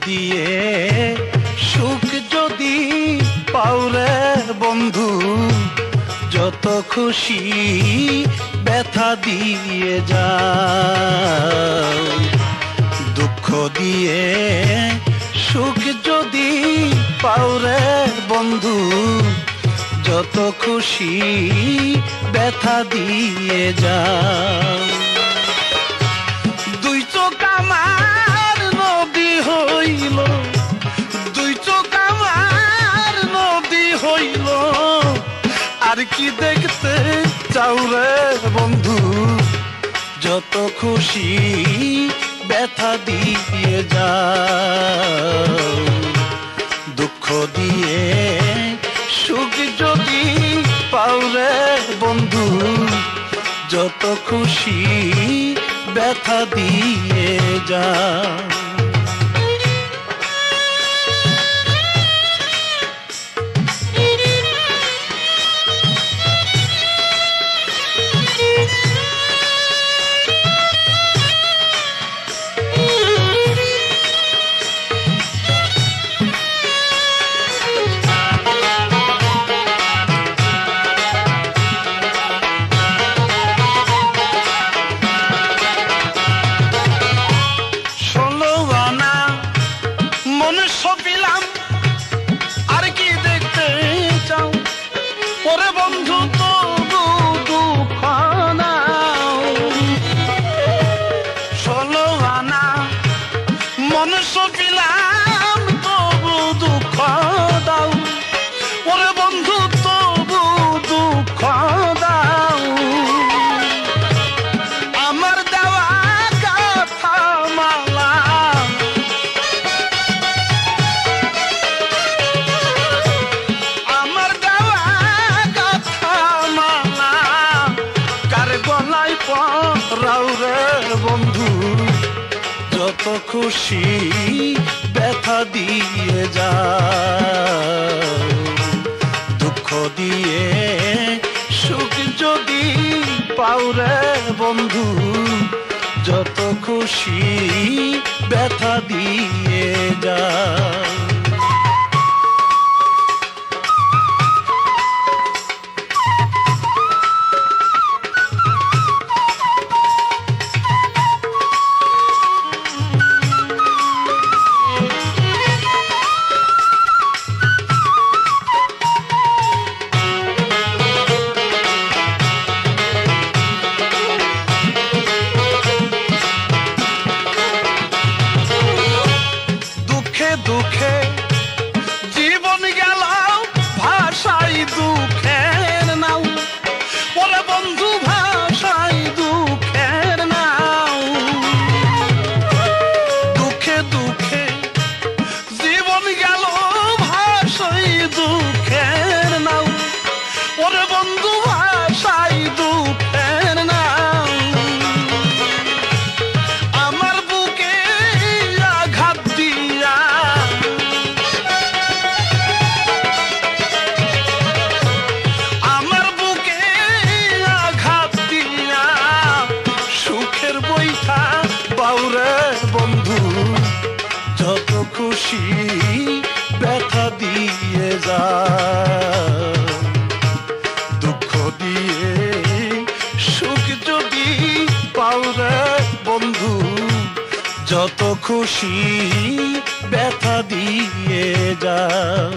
দিয়ে সুখ যদি পাওরে বন্ধু, যত খুশি ব্যথা দিয়ে যাও। দুঃখ দিয়ে সুখ যদি পাওরে বন্ধু, যত খুশি ব্যথা দিয়ে যাও। দুই চোখ আমার নদী হইল, দুই চোখ আমার নদী হইল, আর কি দেখতে চাও রে বন্ধু, যত খুশি ব্যথা দিয়ে যাও। দুঃখ দিয়ে সুখ যদি পাও রে বন্ধু, যত খুশি ব্যথা দিয়ে যাও। সপিলাম আর কি দেখতে চাও ওরে বন্ধু, তবু দুঃখ নাও। 16 আনা মন সপিলাম, তবু দুঃখ দাও ওরে বন্ধু, তবু দুঃখ দাও। আমার দেওয়া কথা মালা, রাও রে বন্ধু, যত খুশি ব্যথা দিয়ে যাও। দুঃখ দিয়ে সুখ যদি পাও রে বন্ধু, যত খুশি ব্যথা দিয়ে যাও। দুঃখে জীবন গেল ভাষাই দুঃখের নাও ওরে বন্ধু, ভাষাই দুঃখের নাও। দুঃখে দুঃখে জীবন গেল ভাষাই দুঃখের নাও ওরে বন্ধু, ভাষাই দুঃখের নাও। আমার বুকে আঘাত দিয়া, আমার বুকে আঘাত দিয়া সুখের বইটা বাউরে বন্ধু, যত খুশি ব্যথা দিয়ে যাও। দুঃখ দিয়ে সুখ যদি পাওরে বন্ধু, যত খুশি ব্যথা দিয়ে যাও।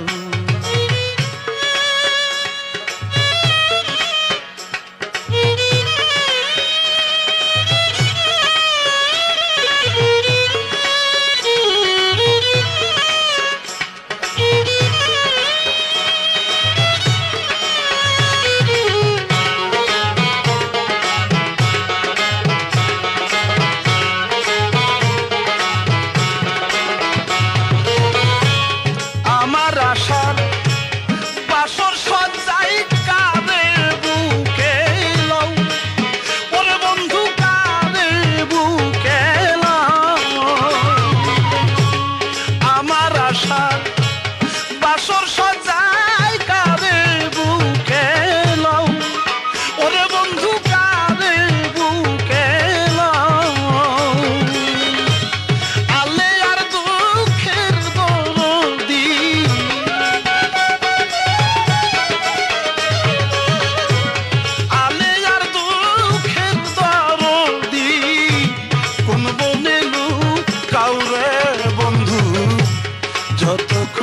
আমার আশা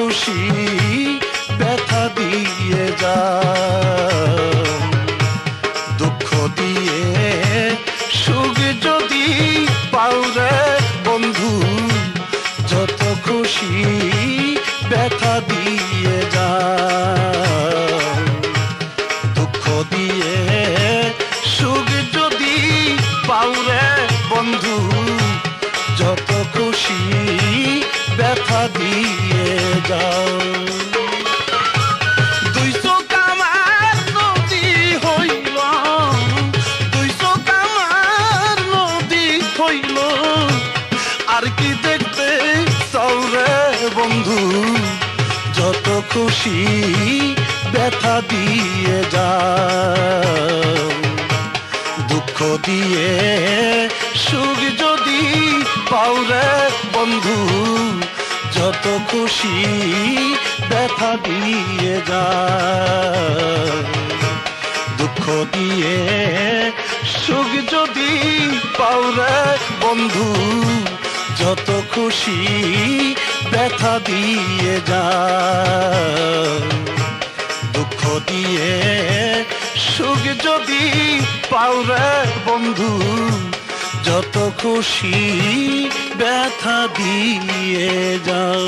খুশি ব্যথা দিয়ে যাও, দুঃখ দিয়ে সুখ যদি পাও রে বন্ধু, যত খুশি ব্যথা দিয়ে যাও, দুঃখ দিয়ে সুখ যদি পাও রে বন্ধু, যত খুশি ব্যথা দিয়ে যাও। দুই চোখ আমার নদী হইল, দুই চোখ আমার নদী হইল, আর কি দেখতে চাও রে বন্ধু, যত খুশি ব্যথা দিয়ে যাও, দুঃখ দিয়ে সুখ যদি পাও রে বন্ধু, যত খুশি ব্যথা দিয়ে যাও, দুঃখ দিয়ে সুখ যদি পাও রে বন্ধু, যত খুশি ব্যথা দিয়ে যাও, দুঃখ দিয়ে সুখ যদি পাও রে বন্ধু, যত খুশি ব্যথা দিয়ে যাও।